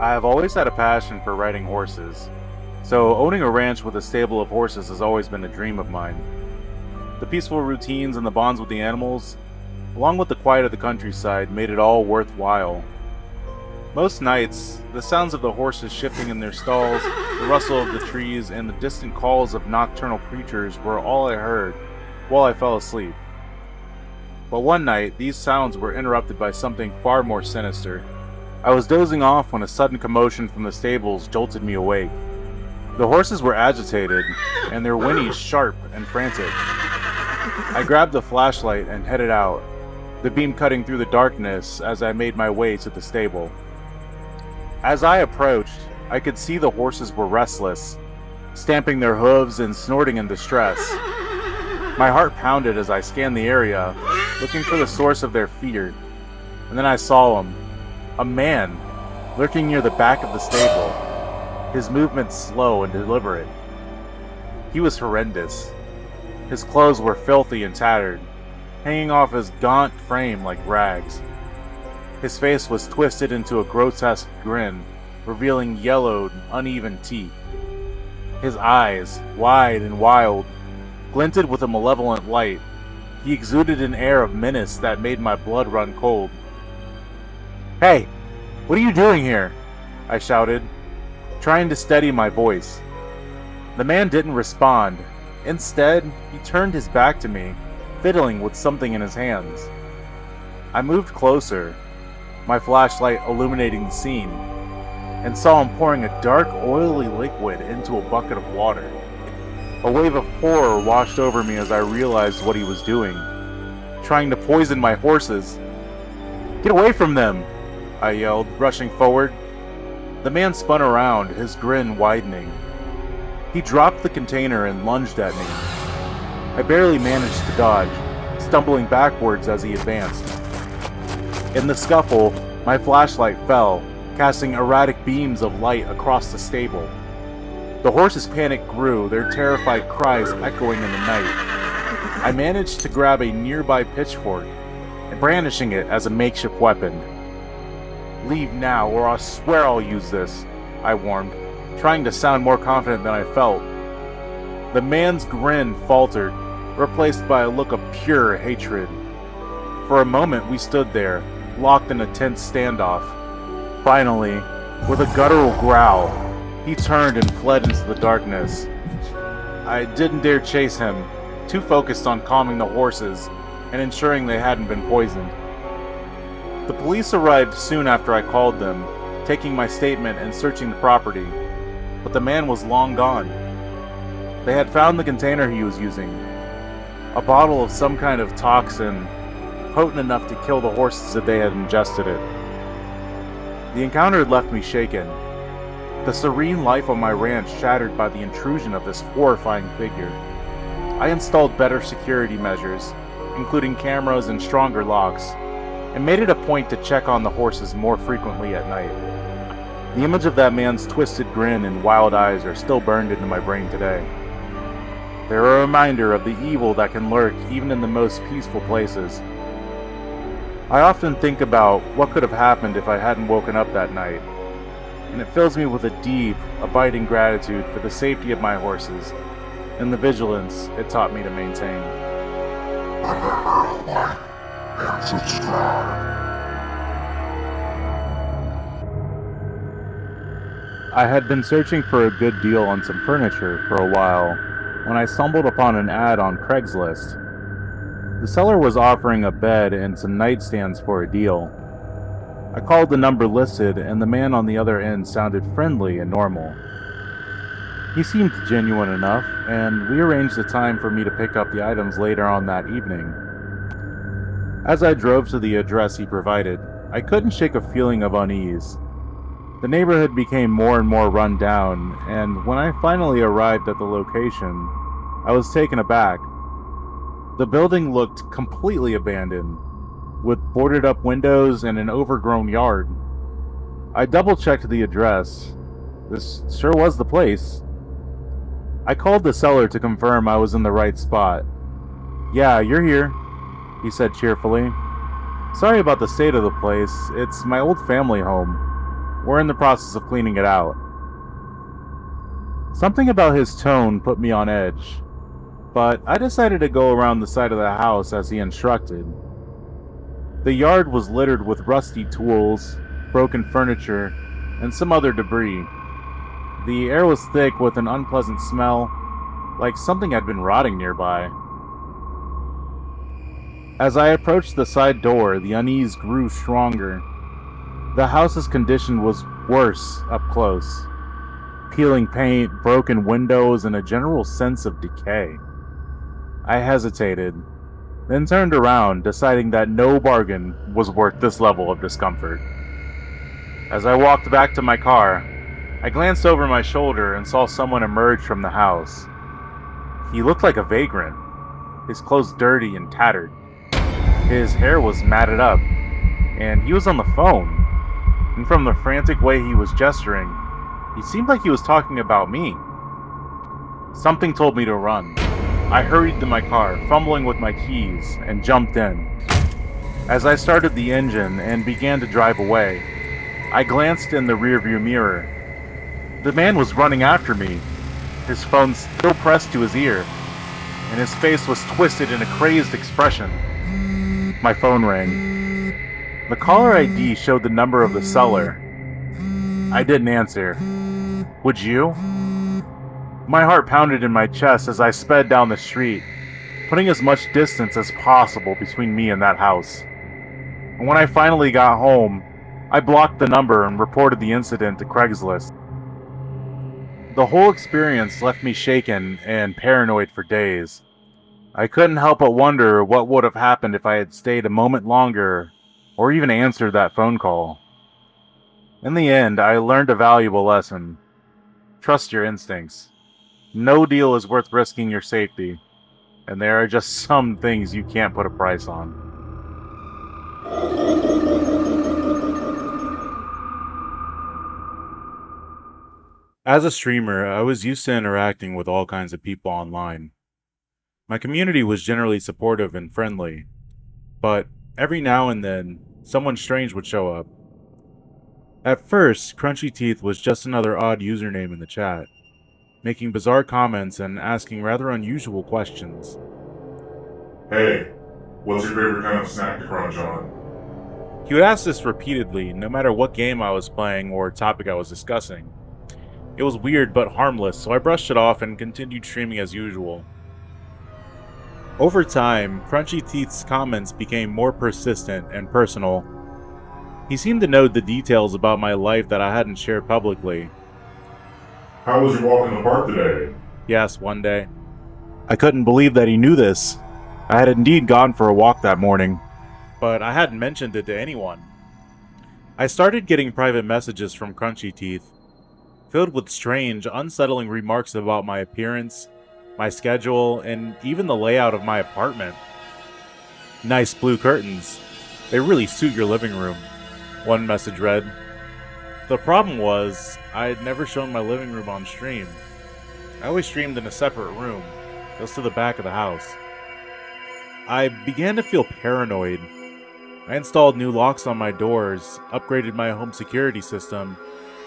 I have always had a passion for riding horses, so owning a ranch with a stable of horses has always been a dream of mine. The peaceful routines and the bonds with the animals, along with the quiet of the countryside, made it all worthwhile. Most nights, the sounds of the horses shifting in their stalls, the rustle of the trees, and the distant calls of nocturnal creatures were all I heard while I fell asleep. But one night, these sounds were interrupted by something far more sinister. I was dozing off when a sudden commotion from the stables jolted me awake. The horses were agitated, and their whinnies sharp and frantic. I grabbed the flashlight and headed out, the beam cutting through the darkness as I made my way to the stable. As I approached, I could see the horses were restless, stamping their hooves and snorting in distress. My heart pounded as I scanned the area, looking for the source of their fear, and then I saw him. A man, lurking near the back of the stable, his movements slow and deliberate. He was horrendous. His clothes were filthy and tattered, hanging off his gaunt frame like rags. His face was twisted into a grotesque grin, revealing yellowed, uneven teeth. His eyes, wide and wild, glinted with a malevolent light. He exuded an air of menace that made my blood run cold. "Hey, what are you doing here?" I shouted, trying to steady my voice. The man didn't respond. Instead, he turned his back to me, fiddling with something in his hands. I moved closer, my flashlight illuminating the scene, and saw him pouring a dark, oily liquid into a bucket of water. A wave of horror washed over me as I realized what he was doing, trying to poison my horses. "Get away from them!" I yelled, rushing forward. The man spun around, his grin widening. He dropped the container and lunged at me. I barely managed to dodge, stumbling backwards as he advanced. In the scuffle, my flashlight fell, casting erratic beams of light across the stable. The horses' panic grew, their terrified cries echoing in the night. I managed to grab a nearby pitchfork, brandishing it as a makeshift weapon. "Leave now, or I swear I'll use this," I warned, trying to sound more confident than I felt. The man's grin faltered, replaced by a look of pure hatred. For a moment we stood there, locked in a tense standoff. Finally, with a guttural growl, he turned and fled into the darkness. I didn't dare chase him, too focused on calming the horses and ensuring they hadn't been poisoned. The police arrived soon after I called them, taking my statement and searching the property, but the man was long gone. They had found the container he was using, a bottle of some kind of toxin, potent enough to kill the horses if they had ingested it. The encounter had left me shaken, the serene life on my ranch shattered by the intrusion of this horrifying figure. I installed better security measures, including cameras and stronger locks, and made it a point to check on the horses more frequently at night. The image of that man's twisted grin and wild eyes are still burned into my brain today. They're a reminder of the evil that can lurk even in the most peaceful places. I often think about what could have happened if I hadn't woken up that night, and it fills me with a deep, abiding gratitude for the safety of my horses and the vigilance it taught me to maintain. And subscribe. I had been searching for a good deal on some furniture for a while when I stumbled upon an ad on Craigslist. The seller was offering a bed and some nightstands for a deal. I called the number listed, and the man on the other end sounded friendly and normal. He seemed genuine enough, and we arranged a time for me to pick up the items later on that evening. As I drove to the address he provided, I couldn't shake a feeling of unease. The neighborhood became more and more run down, and when I finally arrived at the location, I was taken aback. The building looked completely abandoned, with boarded up windows and an overgrown yard. I double-checked the address. This sure was the place. I called the seller to confirm I was in the right spot. "Yeah, you're here," he said cheerfully. "Sorry about the state of the place. It's my old family home. We're in the process of cleaning it out. Something about his tone put me on edge, but I decided to go around the side of the house as he instructed. The yard was littered with rusty tools, broken furniture, and some other debris. The air was thick with an unpleasant smell, like something had been rotting nearby. As I approached the side door, the unease grew stronger. The house's condition was worse up close. Peeling paint, broken windows, and a general sense of decay. I hesitated, then turned around, deciding that no bargain was worth this level of discomfort. As I walked back to my car, I glanced over my shoulder and saw someone emerge from the house. He looked like a vagrant, his clothes dirty and tattered. His hair was matted up, and he was on the phone. And from the frantic way he was gesturing, he seemed like he was talking about me. Something told me to run. I hurried to my car, fumbling with my keys, and jumped in. As I started the engine and began to drive away, I glanced in the rearview mirror. The man was running after me, his phone still pressed to his ear, and his face was twisted in a crazed expression. My phone rang. The caller ID showed the number of the seller. I didn't answer. Would you? My heart pounded in my chest as I sped down the street, putting as much distance as possible between me and that house. And when I finally got home, I blocked the number and reported the incident to Craigslist. The whole experience left me shaken and paranoid for days. I couldn't help but wonder what would have happened if I had stayed a moment longer, or even answered that phone call. In the end, I learned a valuable lesson. Trust your instincts. No deal is worth risking your safety, and there are just some things you can't put a price on. As a streamer, I was used to interacting with all kinds of people online. My community was generally supportive and friendly, but every now and then, someone strange would show up. At first, Crunchy Teeth was just another odd username in the chat, making bizarre comments and asking rather unusual questions. Hey, what's your favorite kind of snack to crunch on? He would ask this repeatedly, no matter what game I was playing or topic I was discussing. It was weird but harmless, so I brushed it off and continued streaming as usual. Over time, Crunchy Teeth's comments became more persistent and personal. He seemed to know the details about my life that I hadn't shared publicly. How was your walk in the park today? He asked one day. I couldn't believe that he knew this. I had indeed gone for a walk that morning, but I hadn't mentioned it to anyone. I started getting private messages from Crunchy Teeth, filled with strange, unsettling remarks about my appearance, my schedule, and even the layout of my apartment. Nice blue curtains. They really suit your living room, one message read. The problem was, I had never shown my living room on stream. I always streamed in a separate room, just to the back of the house. I began to feel paranoid. I installed new locks on my doors, upgraded my home security system,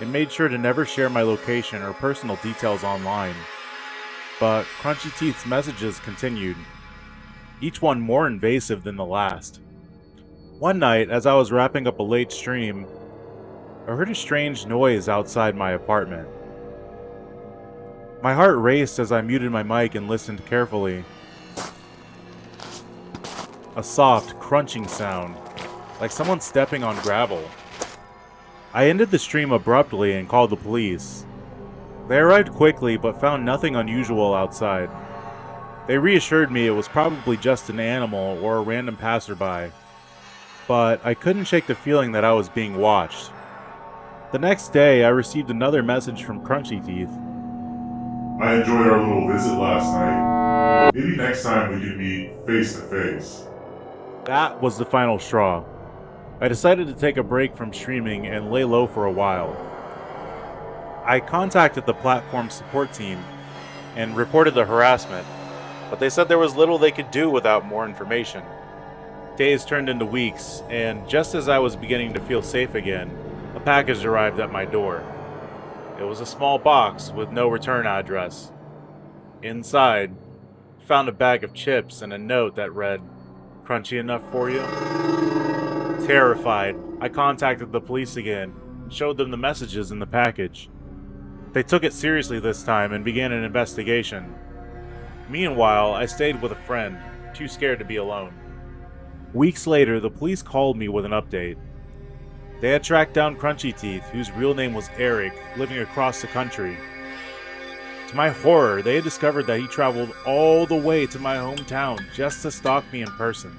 and made sure to never share my location or personal details online. But Crunchy Teeth's messages continued, each one more invasive than the last. One night, as I was wrapping up a late stream, I heard a strange noise outside my apartment. My heart raced as I muted my mic and listened carefully. A soft, crunching sound, like someone stepping on gravel. I ended the stream abruptly and called the police. They arrived quickly but found nothing unusual outside. They reassured me it was probably just an animal or a random passerby, but I couldn't shake the feeling that I was being watched. The next day, I received another message from Crunchy Teeth. I enjoyed our little visit last night. Maybe next time we can meet face to face. That was the final straw. I decided to take a break from streaming and lay low for a while. I contacted the platform support team and reported the harassment, but they said there was little they could do without more information. Days turned into weeks, and just as I was beginning to feel safe again, a package arrived at my door. It was a small box with no return address. Inside, I found a bag of chips and a note that read, "Crunchy enough for you?" Terrified, I contacted the police again and showed them the messages in the package. They took it seriously this time and began an investigation. Meanwhile, I stayed with a friend, too scared to be alone. Weeks later, the police called me with an update. They had tracked down Crunchy Teeth, whose real name was Eric, living across the country. To my horror, they had discovered that he traveled all the way to my hometown just to stalk me in person.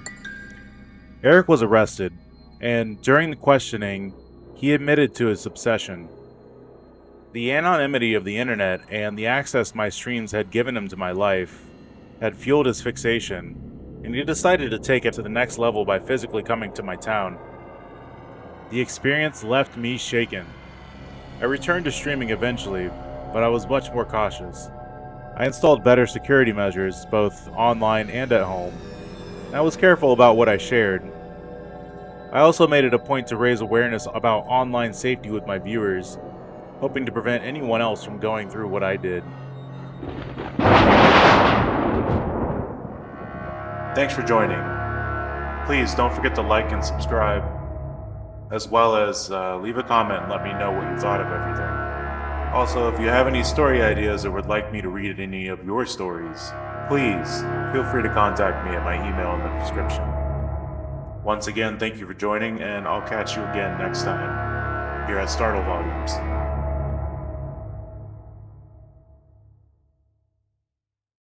Eric was arrested, and during the questioning, he admitted to his obsession. The anonymity of the internet and the access my streams had given him to my life had fueled his fixation, and he decided to take it to the next level by physically coming to my town. The experience left me shaken. I returned to streaming eventually, but I was much more cautious. I installed better security measures, both online and at home, and I was careful about what I shared. I also made it a point to raise awareness about online safety with my viewers, hoping to prevent anyone else from going through what I did. Thanks for joining. Please don't forget to like and subscribe, as well as leave a comment and let me know what you thought of everything. Also, if you have any story ideas or would like me to read any of your stories, please feel free to contact me at my email in the description. Once again, thank you for joining, and I'll catch you again next time here at Startle Volumes.